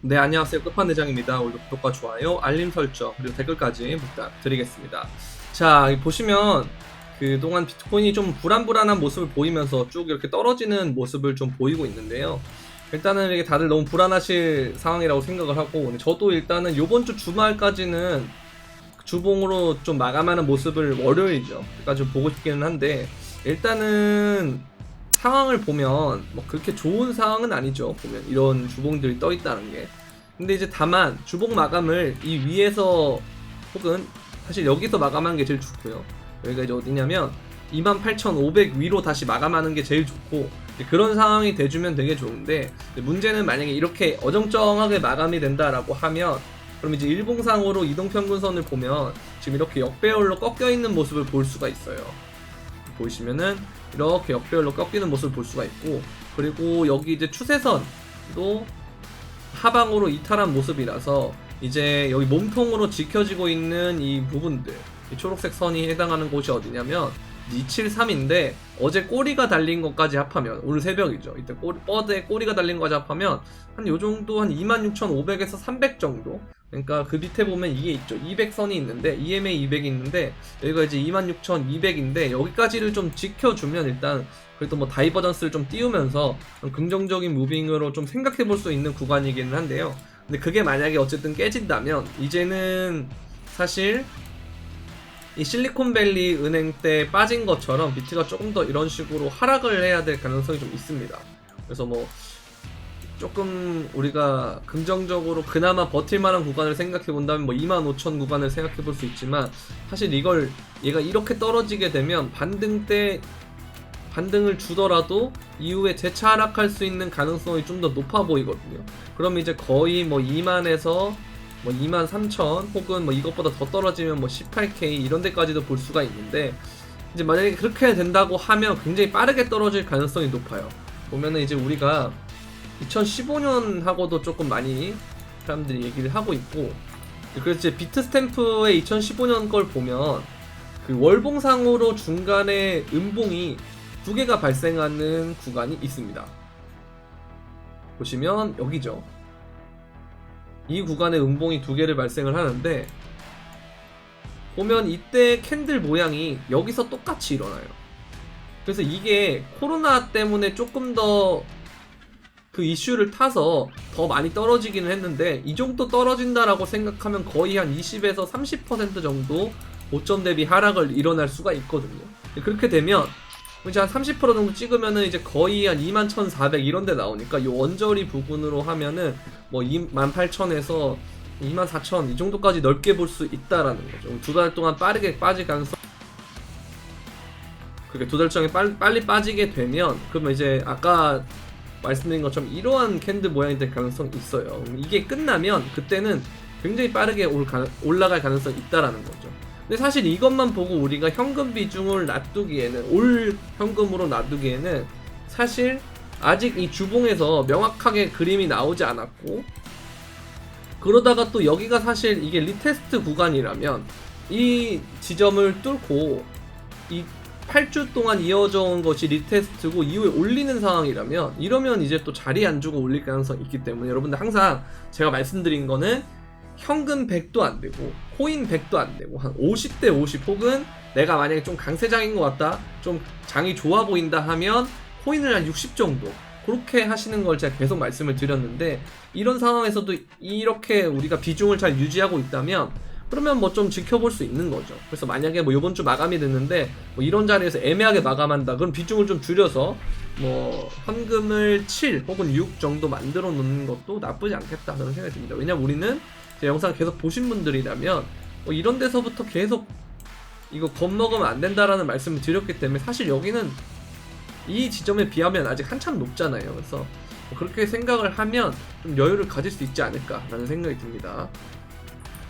네, 안녕하세요. 끝판대장입니다. 오늘도 구독과 좋아요, 알림 설정, 그리고 댓글까지 부탁드리겠습니다. 자, 보시면 그동안 비트코인이 좀 불안불안한 모습을 보이면서 쭉 이렇게 떨어지는 모습을 좀 보이고 있는데요. 일단은 이게 다들 너무 불안하실 상황이라고 생각을 하고, 저도 일단은 요번 주 주말까지는 주봉으로 좀 마감하는 모습을 월요일이죠. 까지 보고 싶기는 한데, 일단은 상황을 보면 뭐 그렇게 좋은 상황은 아니죠. 보면 이런 주봉들이 떠 있다는 게. 근데 이제 다만 주봉 마감을 이 위에서 혹은 사실 여기서 마감하는 게 제일 좋고요. 여기가 이제 어디냐면 28,500 위로 다시 마감하는 게 제일 좋고, 그런 상황이 돼주면 되게 좋은데, 문제는 만약에 이렇게 어정쩡하게 마감이 된다라고 하면, 그럼 이제 일봉상으로 이동평균선을 보면 지금 이렇게 역배열로 꺾여 있는 모습을 볼 수가 있어요. 보시면은 이렇게 역배열로 꺾이는 모습을 볼 수가 있고, 그리고 여기 이제 추세선도 하방으로 이탈한 모습이라서 이제 여기 몸통으로 지켜지고 있는 이 부분들, 이 초록색 선이 해당하는 곳이 어디냐면 273인데, 어제 꼬리가 달린 것까지 합하면, 오늘 새벽이죠. 이때 뻗에 꼬리가 달린 것까지 합하면 한 요정도 한 26,500에서 300 정도. 그러니까 그 밑에 보면 이게 있죠. 200선이 있는데, EMA 200이 있는데, 여기가 이제 26,200인데, 여기까지를 좀 지켜주면 일단 그래도 뭐 다이버전스를 좀 띄우면서 긍정적인 무빙으로 좀 생각해 볼 수 있는 구간이기는 한데요. 근데 그게 만약에 어쨌든 깨진다면, 이제는 사실 이 실리콘밸리 은행 때 빠진 것처럼 비트가 조금 더 이런 식으로 하락을 해야 될 가능성이 좀 있습니다. 그래서 뭐 조금 우리가 긍정적으로 그나마 버틸만한 구간을 생각해 본다면 뭐 25,000 구간을 생각해 볼 수 있지만, 사실 얘가 이렇게 떨어지게 되면 반등 때 반등을 주더라도 이후에 재차 하락할 수 있는 가능성이 좀 더 높아 보이거든요. 그럼 이제 거의 뭐 2만에서 뭐 23,000 혹은 뭐 이것보다 더 떨어지면 뭐 18K 이런 데까지도 볼 수가 있는데, 이제 만약에 그렇게 된다고 하면 굉장히 빠르게 떨어질 가능성이 높아요. 보면은 이제 우리가 2015년하고도 조금 많이 사람들이 얘기를 하고 있고, 그래서 이제 비트스탬프의 2015년 걸 보면 그 월봉상으로 중간에 음봉이 두 개가 발생하는 구간이 있습니다. 보시면 여기죠. 이 구간에 음봉이 두 개를 발생을 하는데, 보면 이때 캔들 모양이 여기서 똑같이 일어나요. 그래서 이게 코로나 때문에 조금 더 그 이슈를 타서 더 많이 떨어지기는 했는데, 이 정도 떨어진다라고 생각하면 거의 한 20에서 30% 정도 고점 대비 하락을 일어날 수가 있거든요. 그렇게 되면 이제 한 30% 정도 찍으면은 이제 거의 한 21,400 이런 데 나오니까, 이 원저리 부분으로 하면은 뭐 28,000에서 24,000 이 정도까지 넓게 볼 수 있다라는 거죠. 두 달 동안 빠르게 빠질 가능성, 그렇게 두 달 동안 빨리 빠지게 되면, 그러면 이제 아까 말씀드린 것처럼 이러한 캔들 모양이 될 가능성이 있어요. 이게 끝나면 그때는 굉장히 빠르게 올라갈 가능성이 있다라는 거죠. 근데 사실 이것만 보고 우리가 현금 비중을 놔두기에는, 올 현금으로 놔두기에는 사실 아직 이 주봉에서 명확하게 그림이 나오지 않았고, 그러다가 또 여기가 사실 이게 리테스트 구간이라면 이 지점을 뚫고 이 8주 동안 이어져 온 것이 리테스트고 이후에 올리는 상황이라면, 이러면 이제 또 자리 안 주고 올릴 가능성이 있기 때문에, 여러분들 항상 제가 말씀드린 거는 현금 100도 안 되고 코인 100도 안 되고 한 50대 50, 혹은 내가 만약에 좀 강세장인 것 같다, 좀 장이 좋아 보인다 하면 코인을 한 60 정도, 그렇게 하시는 걸 제가 계속 말씀을 드렸는데, 이런 상황에서도 이렇게 우리가 비중을 잘 유지하고 있다면 그러면 뭐 좀 지켜볼 수 있는 거죠. 그래서 만약에 뭐 이번 주 마감이 됐는데 뭐 이런 자리에서 애매하게 마감한다, 그럼 비중을 좀 줄여서 뭐 현금을 7 혹은 6 정도 만들어 놓는 것도 나쁘지 않겠다 저는 생각이 듭니다. 왜냐면 우리는 제 영상을 계속 보신 분들이라면 뭐 이런 데서부터 계속 이거 겁먹으면 안 된다라는 말씀을 드렸기 때문에, 사실 여기는 이 지점에 비하면 아직 한참 높잖아요. 그래서 뭐 그렇게 생각을 하면 좀 여유를 가질 수 있지 않을까라는 생각이 듭니다.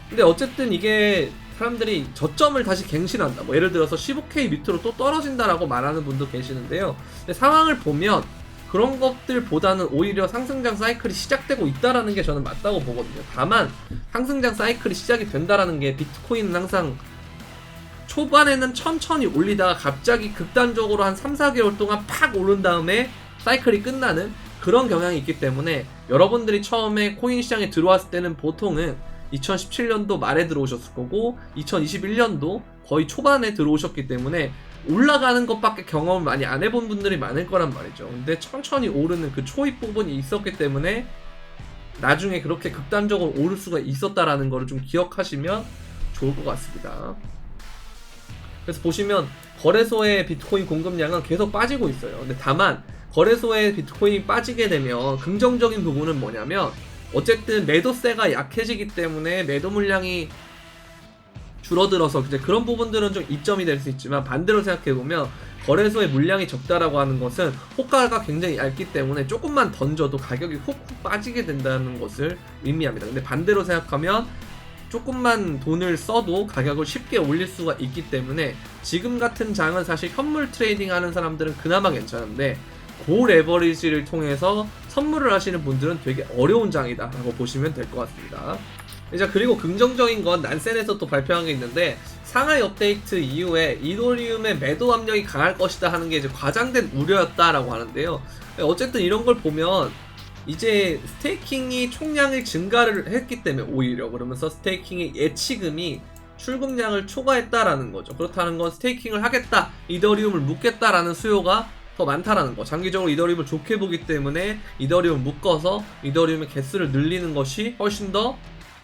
근데 어쨌든 이게 사람들이 저점을 다시 갱신한다, 뭐 예를 들어서 15K 밑으로 또 떨어진다라고 말하는 분도 계시는데요. 근데 상황을 보면 그런 것들보다는 오히려 상승장 사이클이 시작되고 있다라는 게 저는 맞다고 보거든요. 다만 상승장 사이클이 시작이 된다라는 게, 비트코인은 항상 초반에는 천천히 올리다가 갑자기 극단적으로 한 3, 4개월 동안 팍 오른 다음에 사이클이 끝나는 그런 경향이 있기 때문에 여러분들이 처음에 코인 시장에 들어왔을 때는 보통은 2017년도 말에 들어오셨을 거고 2021년도 거의 초반에 들어오셨기 때문에 올라가는 것밖에 경험을 많이 안 해본 분들이 많을 거란 말이죠. 근데 천천히 오르는 그 초입 부분이 있었기 때문에 나중에 그렇게 극단적으로 오를 수가 있었다라는 거를 좀 기억하시면 좋을 것 같습니다. 그래서 보시면 거래소의 비트코인 공급량은 계속 빠지고 있어요. 근데 다만 거래소의 비트코인이 빠지게 되면 긍정적인 부분은 뭐냐면 어쨌든 매도세가 약해지기 때문에 매도 물량이 줄어들어서 이제 그런 부분들은 좀 이점이 될 수 있지만 반대로 생각해보면 거래소의 물량이 적다라고 하는 것은 호가가 굉장히 얇기 때문에 조금만 던져도 가격이 훅훅 빠지게 된다는 것을 의미합니다. 근데 반대로 생각하면 조금만 돈을 써도 가격을 쉽게 올릴 수가 있기 때문에 지금 같은 장은 사실 현물 트레이딩 하는 사람들은 그나마 괜찮은데 고 레버리지를 통해서 선물을 하시는 분들은 되게 어려운 장이다 라고 보시면 될 것 같습니다. 이제 그리고 긍정적인 건 난센에서 또 발표한 게 있는데 상하이 업데이트 이후에 이더리움의 매도 압력이 강할 것이다 하는 게 이제 과장된 우려였다라고 하는데요. 어쨌든 이런 걸 보면 이제 스테이킹이 총량을 증가를 했기 때문에 오히려 그러면서 스테이킹의 예치금이 출금량을 초과했다라는 거죠. 그렇다는 건 스테이킹을 하겠다, 이더리움을 묶겠다라는 수요가 더 많다라는 거. 장기적으로 이더리움을 좋게 보기 때문에 이더리움을 묶어서 이더리움의 개수를 늘리는 것이 훨씬 더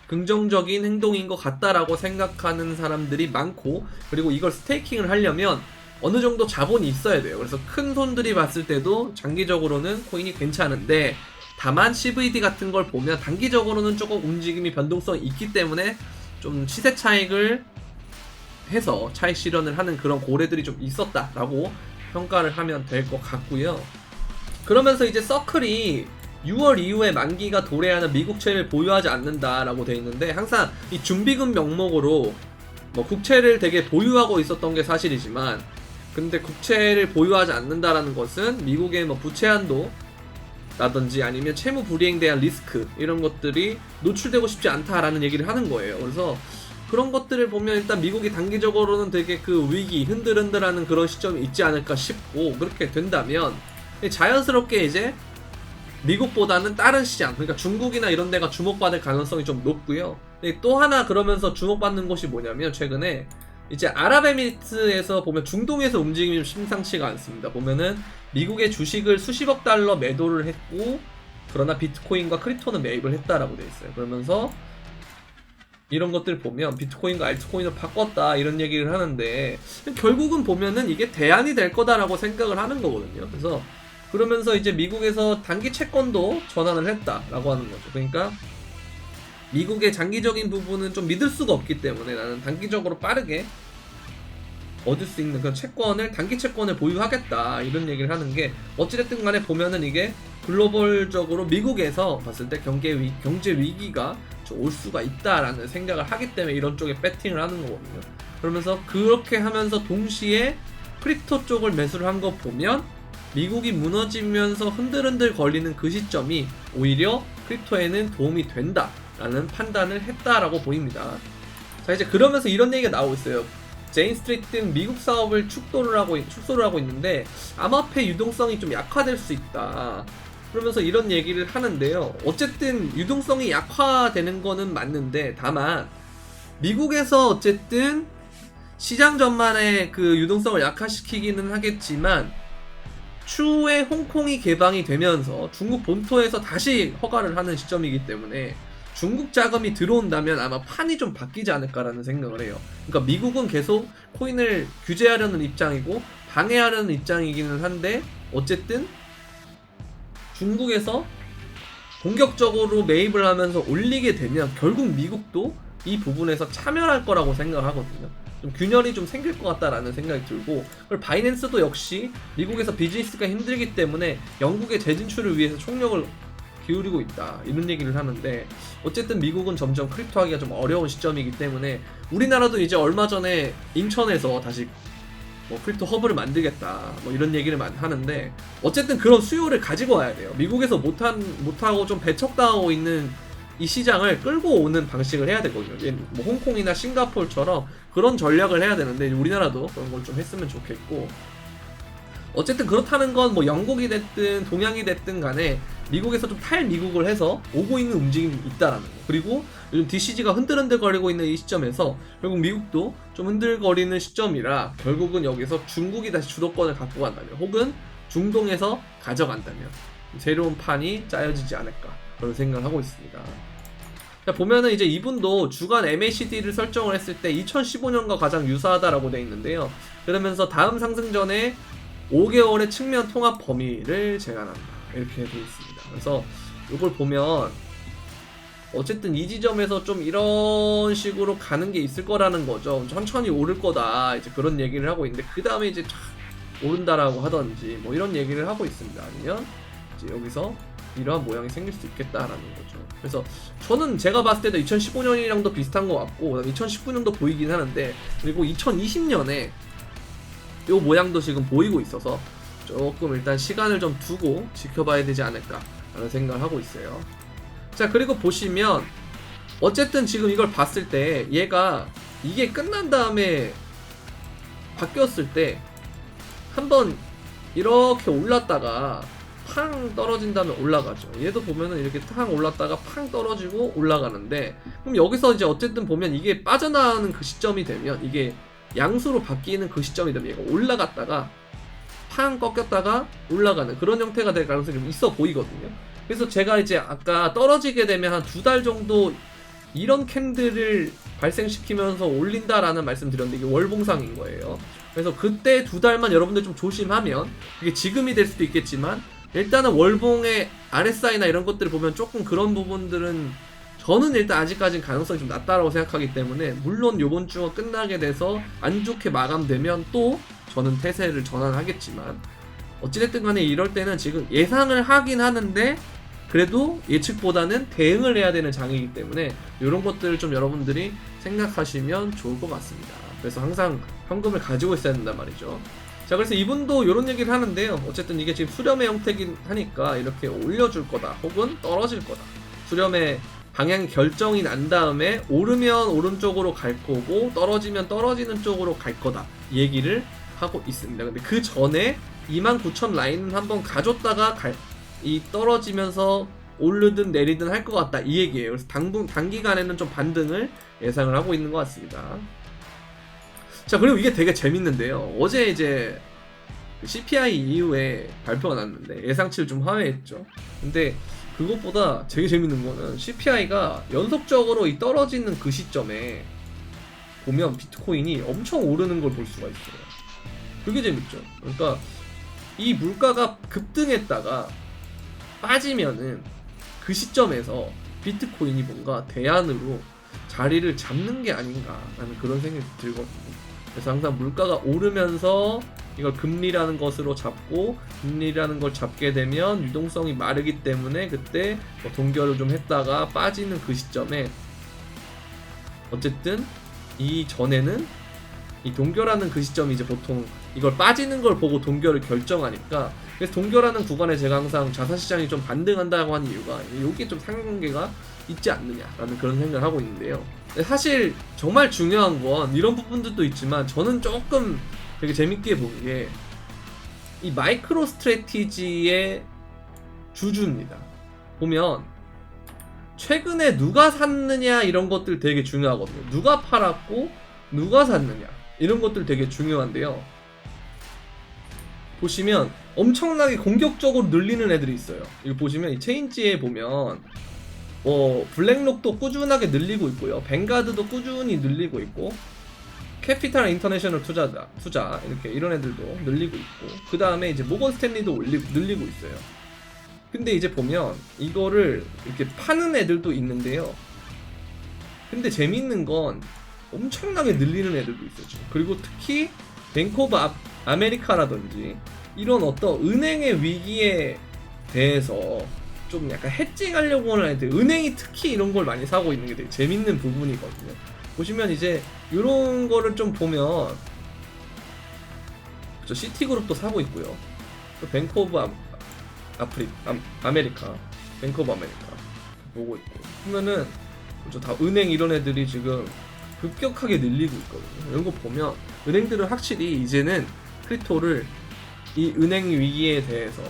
긍정적인 행동인 것 같다라고 생각하는 사람들이 많고, 그리고 이걸 스테이킹을 하려면 어느 정도 자본이 있어야 돼요. 그래서 큰 손들이 봤을 때도 장기적으로는 코인이 괜찮은데 다만 CVD 같은 걸 보면 단기적으로는 조금 움직임이 변동성이 있기 때문에 좀 시세 차익을 해서 차익 실현을 하는 그런 고래들이 좀 있었다라고 평가를 하면 될 것 같고요. 그러면서 이제 서클이 6월 이후에 만기가 도래하는 미국채를 보유하지 않는다라고 되어 있는데 항상 이 준비금 명목으로 뭐 국채를 되게 보유하고 있었던 게 사실이지만 근데 국채를 보유하지 않는다라는 것은 미국의 뭐 부채 한도 라든지 아니면 채무 불이행에 대한 리스크 이런 것들이 노출되고 싶지 않다라는 얘기를 하는 거예요. 그래서 그런 것들을 보면 일단 미국이 단기적으로는 되게 그 위기 흔들흔들하는 그런 시점이 있지 않을까 싶고, 그렇게 된다면 자연스럽게 이제 미국보다는 다른 시장, 그러니까 중국이나 이런 데가 주목받을 가능성이 좀 높고요. 또 하나 그러면서 주목받는 곳이 뭐냐면 최근에 이제 아랍에미리트에서 보면 중동에서 움직임이 좀 심상치가 않습니다. 보면은 미국의 주식을 수십억 달러 매도를 했고 그러나 비트코인과 크립토는 매입을 했다라고 돼 있어요. 그러면서 이런 것들 보면 비트코인과 알트코인을 바꿨다 이런 얘기를 하는데 결국은 보면은 이게 대안이 될 거다라고 생각을 하는 거거든요. 그래서 그러면서 이제 미국에서 단기 채권도 전환을 했다라고 하는 거죠. 그러니까 미국의 장기적인 부분은 좀 믿을 수가 없기 때문에 나는 단기적으로 빠르게 얻을 수 있는 그런 채권을, 단기 채권을 보유하겠다 이런 얘기를 하는 게 어찌됐든 간에 보면은 이게 글로벌적으로 미국에서 봤을 때 경제 위기가 좀 올 수가 있다라는 생각을 하기 때문에 이런 쪽에 배팅을 하는 거거든요. 그러면서 그렇게 하면서 동시에 크립토 쪽을 매수를 한 거 보면 미국이 무너지면서 흔들흔들 걸리는 그 시점이 오히려 크립토에는 도움이 된다라는 판단을 했다라고 보입니다. 자, 이제 그러면서 이런 얘기가 나오고 있어요. 제인 스트리트 등 미국 사업을 축소를 하고 있는데 암호화폐 유동성이 좀 약화될 수 있다. 그러면서 이런 얘기를 하는데요. 어쨌든 유동성이 약화되는 거는 맞는데 다만 미국에서 어쨌든 시장 전반에 그 유동성을 약화시키기는 하겠지만 추후에 홍콩이 개방이 되면서 중국 본토에서 다시 허가를 하는 시점이기 때문에 중국 자금이 들어온다면 아마 판이 좀 바뀌지 않을까라는 생각을 해요. 그러니까 미국은 계속 코인을 규제하려는 입장이고 방해하려는 입장이기는 한데 어쨌든 중국에서 공격적으로 매입을 하면서 올리게 되면 결국 미국도 이 부분에서 참여할 거라고 생각하거든요. 좀 균열이 좀 생길 것 같다라는 생각이 들고, 그리고 바이낸스도 역시 미국에서 비즈니스가 힘들기 때문에 영국의 재진출을 위해서 총력을 기울이고 있다 이런 얘기를 하는데 어쨌든 미국은 점점 크립토 하기가 좀 어려운 시점이기 때문에 우리나라도 이제 얼마 전에 인천에서 다시 뭐 크립토 허브를 만들겠다 뭐 이런 얘기를 하는데 어쨌든 그런 수요를 가지고 와야 돼요. 미국에서 못하고 좀 배척당하고 있는 이 시장을 끌고 오는 방식을 해야 되거든요. 뭐 홍콩이나 싱가포르처럼 그런 전략을 해야 되는데 우리나라도 그런 걸 좀 했으면 좋겠고, 어쨌든 그렇다는 건 뭐 영국이 됐든 동양이 됐든 간에 미국에서 좀 탈미국을 해서 오고 있는 움직임이 있다라는 거. 그리고 요즘 DCG가 흔들흔들거리고 있는 이 시점에서 결국 미국도 좀 흔들거리는 시점이라 결국은 여기서 중국이 다시 주도권을 갖고 간다면 혹은 중동에서 가져간다면 새로운 판이 짜여지지 않을까 그런 생각을 하고 있습니다. 자, 보면은 이제 이분도 주간 MACD를 설정을 했을 때 2015년과 가장 유사하다라고 되어 있는데요. 그러면서 다음 상승 전에 5개월의 측면 통합 범위를 제한한다 이렇게 되어 있습니다. 그래서 이걸 보면 어쨌든 이 지점에서 좀 이런 식으로 가는 게 있을 거라는 거죠. 천천히 오를 거다 이제 그런 얘기를 하고 있는데 그 다음에 이제 쫙 오른다라고 하던지 뭐 이런 얘기를 하고 있습니다. 아니면 이제 여기서 이러한 모양이 생길 수 있겠다라는 거죠. 그래서 저는 제가 봤을 때도 2015년이랑도 비슷한 것 같고 2019년도 보이긴 하는데 그리고 2020년에 이 모양도 지금 보이고 있어서 조금 일단 시간을 좀 두고 지켜봐야 되지 않을까 라는 생각을 하고 있어요. 자, 그리고 보시면 어쨌든 지금 이걸 봤을 때 얘가 이게 끝난 다음에 바뀌었을 때 한번 이렇게 올랐다가 팡 떨어진 다음에 올라가죠. 얘도 보면은 이렇게 팡 올랐다가 팡 떨어지고 올라가는데 그럼 여기서 이제 어쨌든 보면 이게 빠져나가는 그 시점이 되면 이게 양수로 바뀌는 그 시점이 되면 얘가 올라갔다가 팡 꺾였다가 올라가는 그런 형태가 될 가능성이 좀 있어 보이거든요. 그래서 제가 이제 아까 떨어지게 되면 한 2달 정도 이런 캔들을 발생시키면서 올린다라는 말씀 드렸는데 이게 월봉상인 거예요. 그래서 그때 2달만 여러분들 좀 조심하면 이게 지금이 될 수도 있겠지만 일단은 월봉의 RSI나 이런 것들을 보면 조금 그런 부분들은 저는 일단 아직까지는 가능성이 좀 낮다라고 생각하기 때문에 물론 요번 주가 끝나게 돼서 안 좋게 마감되면 또 저는 태세를 전환하겠지만 어찌됐든 간에 이럴 때는 지금 예상을 하긴 하는데 그래도 예측보다는 대응을 해야 되는 장이기 때문에 이런 것들을 좀 여러분들이 생각하시면 좋을 것 같습니다. 그래서 항상 현금을 가지고 있어야 된단 말이죠. 자, 그래서 이분도 이런 얘기를 하는데요. 어쨌든 이게 지금 수렴의 형태긴 하니까 이렇게 올려줄 거다 혹은 떨어질 거다. 수렴의 방향 결정이 난 다음에 오르면 오른쪽으로 갈 거고 떨어지면 떨어지는 쪽으로 갈 거다 이 얘기를 하고 있습니다. 근데 그 전에 29,000 라인은 한번 가줬다가 이 떨어지면서 오르든 내리든 할 것 같다 이 얘기예요. 그래서 단기간에는 좀 반등을 예상을 하고 있는 것 같습니다. 자, 그리고 이게 되게 재밌는데요. 어제 이제 CPI 이후에 발표가 났는데 예상치를 좀 하회했죠. 근데 그것보다 되게 재밌는 거는 CPI가 연속적으로 이 떨어지는 그 시점에 보면 비트코인이 엄청 오르는 걸 볼 수가 있어요. 그게 재밌죠. 그러니까 이 물가가 급등했다가 빠지면은 그 시점에서 비트코인이 뭔가 대안으로 자리를 잡는 게 아닌가라는 그런 생각이 들거든요. 그래서 항상 물가가 오르면서 이걸 금리라는 것으로 잡고 금리라는 걸 잡게 되면 유동성이 마르기 때문에 그때 뭐 동결을 좀 했다가 빠지는 그 시점에 어쨌든 이 전에는 이 동결하는 그 시점이 이제 보통 이걸 빠지는 걸 보고 동결을 결정하니까 그래서 동결하는 구간에 제가 항상 자산시장이 좀 반등한다고 하는 이유가 여기에 좀 상관관계가 있지 않느냐라는 그런 생각을 하고 있는데요. 사실 정말 중요한 건 이런 부분들도 있지만 저는 조금 되게 재밌게 본 게 이 마이크로 스트래티지의 주주입니다. 보면 최근에 누가 샀느냐 이런 것들 되게 중요하거든요. 누가 팔았고 누가 샀느냐 이런 것들 되게 중요한데요. 보시면 엄청나게 공격적으로 늘리는 애들이 있어요. 이거 보시면 이 체인지에 보면 블랙록도 꾸준하게 늘리고 있고요. 뱅가드도 꾸준히 늘리고 있고 캐피탈 인터내셔널 투자 이렇게 이런 애들도 늘리고 있고 그 다음에 이제 모건 스탠리도 늘리고 있어요. 근데 이제 보면 이거를 이렇게 파는 애들도 있는데요. 근데 재밌는 건 엄청나게 늘리는 애들도 있어요. 그리고 특히 뱅크 오브 아메리카라든지 이런 어떤 은행의 위기에 대해서 좀 약간 해칭하려고 하는 애들, 은행이 특히 이런 걸 많이 사고 있는 게 되게 재밌는 부분이거든요. 보시면 이제 이런 거를 좀 보면 시티그룹도 사고 있고요. 뱅크 오브 아메리카, 뱅크 오브 아메리카 보고 있고 보면은 다 은행 이런 애들이 지금 급격하게 늘리고 있거든요. 이런 거 보면 은행들은 확실히 이제는 크립토를 이 은행 위기에 대해서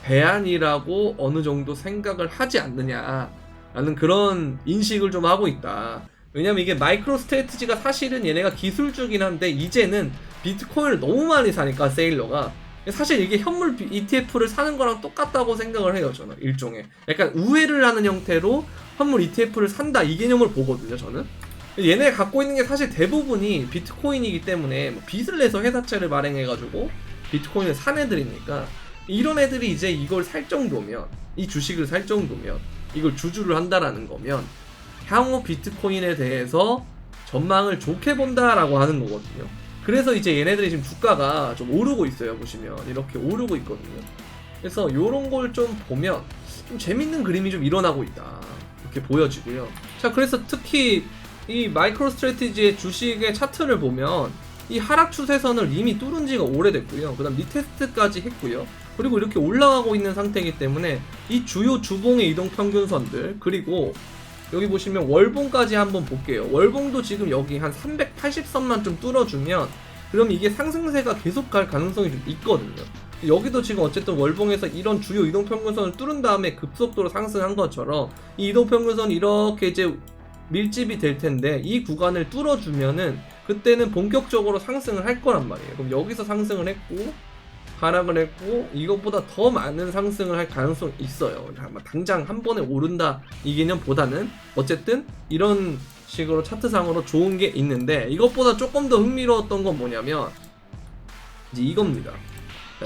배안이라고 어느 정도 생각을 하지 않느냐라는 그런 인식을 좀 하고 있다. 왜냐면 이게 마이크로 스트래티지가 사실은 얘네가 기술주긴 한데 이제는 비트코인을 너무 많이 사니까 세일러가 사실 이게 현물 ETF를 사는 거랑 똑같다고 생각을 해요. 저는 일종의 약간 우회를 하는 형태로 현물 ETF를 산다 이 개념을 보거든요. 저는 얘네 갖고 있는 게 사실 대부분이 비트코인이기 때문에 뭐 빚을 내서 회사채를 발행해가지고 비트코인을 산 애들이니까 이런 애들이 이제 이걸 살 정도면 이 주식을 살 정도면 이걸 주주를 한다라는 거면 향후 비트코인에 대해서 전망을 좋게 본다라고 하는 거거든요. 그래서 이제 얘네들이 지금 주가가 좀 오르고 있어요. 보시면 이렇게 오르고 있거든요. 그래서 요런 걸 좀 보면 좀 재밌는 그림이 좀 일어나고 있다 이렇게 보여지고요. 자, 그래서 특히 이 마이크로 스트래티지의 주식의 차트를 보면 이 하락 추세선을 이미 뚫은 지가 오래됐고요. 그 다음 리테스트까지 했고요. 그리고 이렇게 올라가고 있는 상태이기 때문에 이 주요 주봉의 이동 평균선들, 그리고 여기 보시면 월봉까지 한번 볼게요. 월봉도 지금 여기 한 380선만 좀 뚫어주면 그럼 이게 상승세가 계속 갈 가능성이 좀 있거든요. 여기도 지금 어쨌든 월봉에서 이런 주요 이동평균선을 뚫은 다음에 급속도로 상승한 것처럼 이 이동평균선이 이렇게 이제 밀집이 될 텐데 이 구간을 뚫어주면은 그때는 본격적으로 상승을 할 거란 말이에요. 그럼 여기서 상승을 했고 하락을 했고 이것보다 더 많은 상승을 할 가능성이 있어요. 당장 한 번에 오른다 이 개념보다는 어쨌든 이런 식으로 차트상으로 좋은 게 있는데, 이것보다 조금 더 흥미로웠던 건 뭐냐면 이제 이겁니다.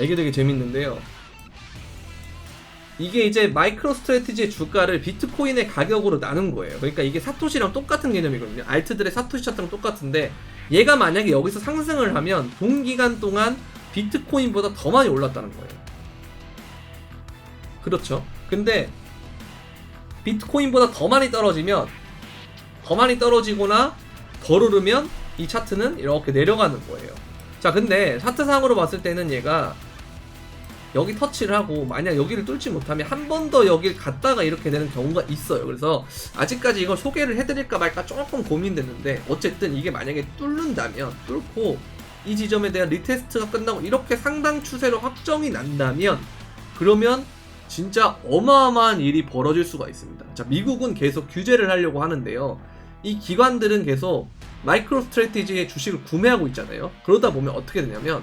이게 되게 재밌는데요. 이게 이제 마이크로 스트래티지의 주가를 비트코인의 가격으로 나눈 거예요. 그러니까 이게 사토시랑 똑같은 개념이거든요. 알트들의 사토시 차트랑 똑같은데 얘가 만약에 여기서 상승을 하면 동기간 동안 비트코인보다 더 많이 올랐다는 거예요. 그렇죠. 근데 비트코인보다 더 많이 떨어지면, 더 많이 떨어지거나 덜 오르면 이 차트는 이렇게 내려가는 거예요. 자, 근데 차트상으로 봤을 때는 얘가 여기 터치를 하고 만약 여기를 뚫지 못하면 한 번 더 여길 갔다가 이렇게 되는 경우가 있어요. 그래서 아직까지 이걸 소개를 해드릴까 말까 조금 고민됐는데 어쨌든 이게 만약에 뚫는다면, 뚫고 이 지점에 대한 리테스트가 끝나고 이렇게 상당 추세로 확정이 난다면 그러면 진짜 어마어마한 일이 벌어질 수가 있습니다. 자, 미국은 계속 규제를 하려고 하는데요. 이 기관들은 계속 마이크로 스트래티지의 주식을 구매하고 있잖아요. 그러다 보면 어떻게 되냐면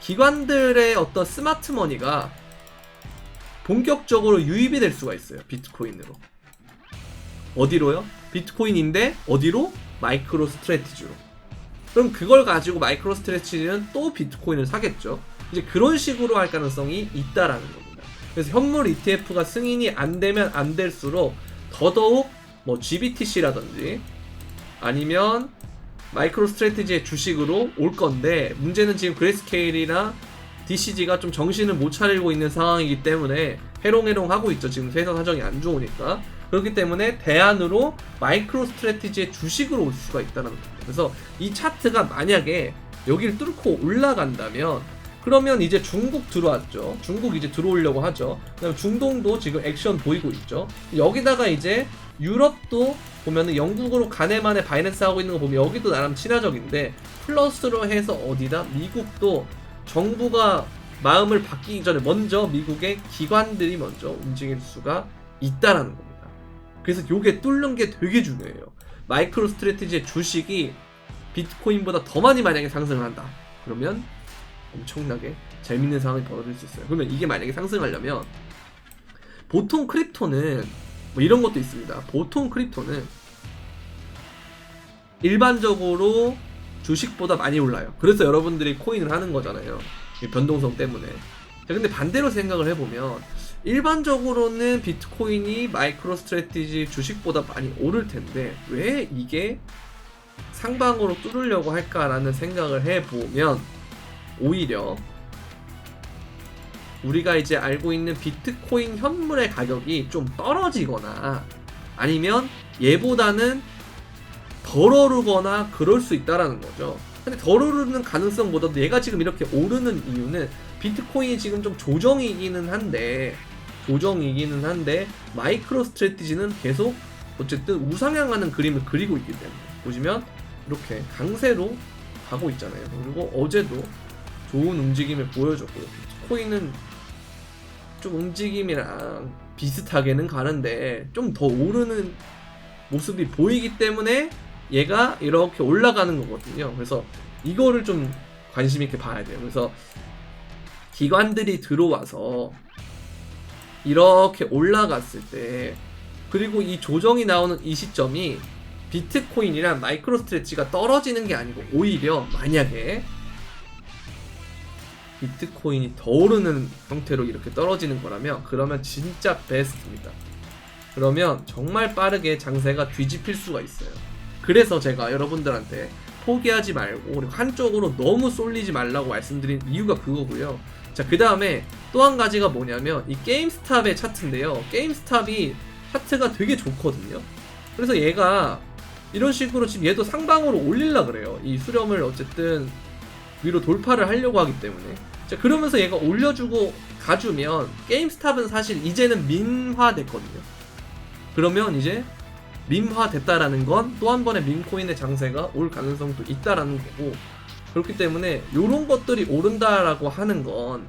기관들의 어떤 스마트 머니가 본격적으로 유입이 될 수가 있어요. 비트코인으로. 어디로요? 비트코인인데 어디로? 마이크로 스트래티지로. 그럼 그걸 가지고 마이크로 스트래티지는 또 비트코인을 사겠죠. 이제 그런 식으로 할 가능성이 있다라는 겁니다. 그래서 현물 ETF가 승인이 안 되면 안 될수록 더더욱 뭐 GBTC라든지 아니면 마이크로 스트래티지의 주식으로 올 건데, 문제는 지금 그레이스케일이나 DCG가 좀 정신을 못 차리고 있는 상황이기 때문에 해롱해롱 하고 있죠. 지금 회사 사정이 안 좋으니까. 그렇기 때문에 대안으로 마이크로 스트래티지의 주식으로 올 수가 있다는 겁니다. 그래서 이 차트가 만약에 여기를 뚫고 올라간다면 그러면 이제 중국 들어왔죠. 중국 이제 들어오려고 하죠. 그다음에 중동도 지금 액션 보이고 있죠. 여기다가 이제 유럽도 보면은 영국으로 간에만에 바이낸스 하고 있는 거 보면 여기도 나름 친화적인데, 플러스로 해서 어디다? 미국도 정부가 마음을 바뀌기 전에 먼저 미국의 기관들이 먼저 움직일 수가 있다라는 겁니다. 그래서 요게 뚫는 게 되게 중요해요. 마이크로 스트래티지의 주식이 비트코인보다 더 많이 만약에 상승을 한다. 그러면 엄청나게 재밌는 상황이 벌어질 수 있어요. 그러면 이게 만약에 상승하려면 보통 크립토는 뭐 이런 것도 있습니다. 보통 크립토는 일반적으로 주식보다 많이 올라요. 그래서 여러분들이 코인을 하는 거잖아요. 변동성 때문에. 자, 근데 반대로 생각을 해보면 일반적으로는 비트코인이 마이크로 스트래티지 주식보다 많이 오를 텐데 왜 이게 상방으로 뚫으려고 할까라는 생각을 해보면, 오히려 우리가 이제 알고 있는 비트코인 현물의 가격이 좀 떨어지거나 아니면 얘보다는 덜 오르거나 그럴 수 있다라는 거죠. 근데 덜 오르는 가능성보다도 얘가 지금 이렇게 오르는 이유는 비트코인이 지금 좀 조정이기는 한데 마이크로 스트래티지는 계속 어쨌든 우상향하는 그림을 그리고 있기 때문에 보시면 이렇게 강세로 가고 있잖아요. 그리고 어제도 좋은 움직임을 보여줬고요. 비트코인은 좀 움직임이랑 비슷하게는 가는데 좀 더 오르는 모습이 보이기 때문에 얘가 이렇게 올라가는 거거든요. 그래서 이거를 좀 관심 있게 봐야 돼요. 그래서 기관들이 들어와서 이렇게 올라갔을 때, 그리고 이 조정이 나오는 이 시점이 비트코인이랑 마이크로 스트레치가 떨어지는 게 아니고 오히려 만약에 비트코인이 더 오르는 형태로 이렇게 떨어지는 거라면 그러면 진짜 베스트입니다. 그러면 정말 빠르게 장세가 뒤집힐 수가 있어요. 그래서 제가 여러분들한테 포기하지 말고 그리고 한쪽으로 너무 쏠리지 말라고 말씀드린 이유가 그거고요. 자, 그 다음에 또 한 가지가 뭐냐면 이 게임스탑의 차트인데요. 게임스탑이 차트가 되게 좋거든요. 그래서 얘가 이런 식으로 지금 얘도 상방으로 올리려 그래요. 이 수렴을 어쨌든 위로 돌파를 하려고 하기 때문에. 자, 그러면서 얘가 올려주고 가주면 게임스탑은 사실 이제는 민화됐거든요. 그러면 이제 민화됐다라는 건 또 한 번의 민코인의 장세가 올 가능성도 있다라는 거고, 그렇기 때문에 이런 것들이 오른다라고 하는 건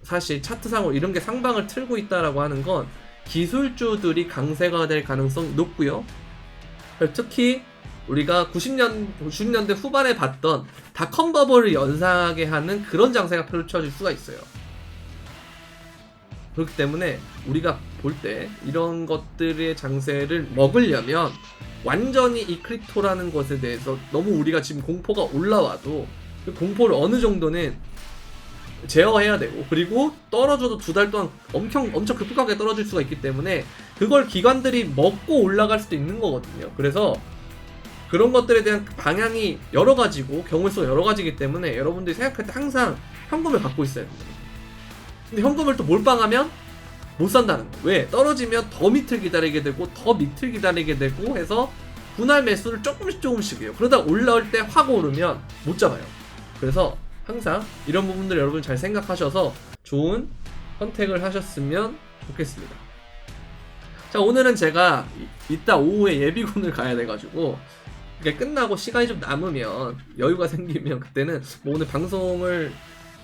사실 차트상으로 이런 게 상방을 틀고 있다라고 하는 건 기술주들이 강세가 될 가능성이 높고요. 특히 우리가 90년대 후반에 봤던 닷컴 버블을 연상하게 하는 그런 장세가 펼쳐질 수가 있어요. 그렇기 때문에 우리가 볼 때 이런 것들의 장세를 먹으려면 완전히 이 크립토라는 것에 대해서 너무 우리가 지금 공포가 올라와도 그 공포를 어느 정도는 제어해야 되고, 그리고 떨어져도 2달 동안 엄청 급격하게 떨어질 수가 있기 때문에 그걸 기관들이 먹고 올라갈 수도 있는 거거든요. 그래서 그런 것들에 대한 방향이 여러 가지고 경우의 수가 여러 가지이기 때문에 여러분들이 생각할 때 항상 현금을 갖고 있어야 됩니다. 근데 현금을 또 몰빵하면 못 산다는 거. 왜? 떨어지면 더 밑을 기다리게 되고 더 밑을 기다리게 되고 해서 분할 매수를 조금씩 해요. 그러다 올라올 때 확 오르면 못 잡아요. 그래서 항상 이런 부분들 여러분 잘 생각하셔서 좋은 선택을 하셨으면 좋겠습니다. 자, 오늘은 제가 이따 오후에 예비군을 가야 돼가지고 이게 끝나고 시간이 좀 남으면 여유가 생기면 그때는 뭐 오늘 방송을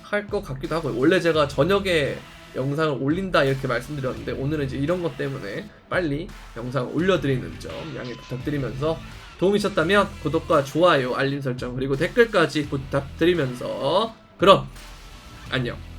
할 것 같기도 하고요. 원래 제가 저녁에 영상을 올린다 이렇게 말씀드렸는데 오늘은 이제 이런 것 때문에 빨리 영상을 올려드리는 점 양해 부탁드리면서 도움이 되셨다면 구독과 좋아요, 알림 설정 그리고 댓글까지 부탁드리면서 그럼 안녕.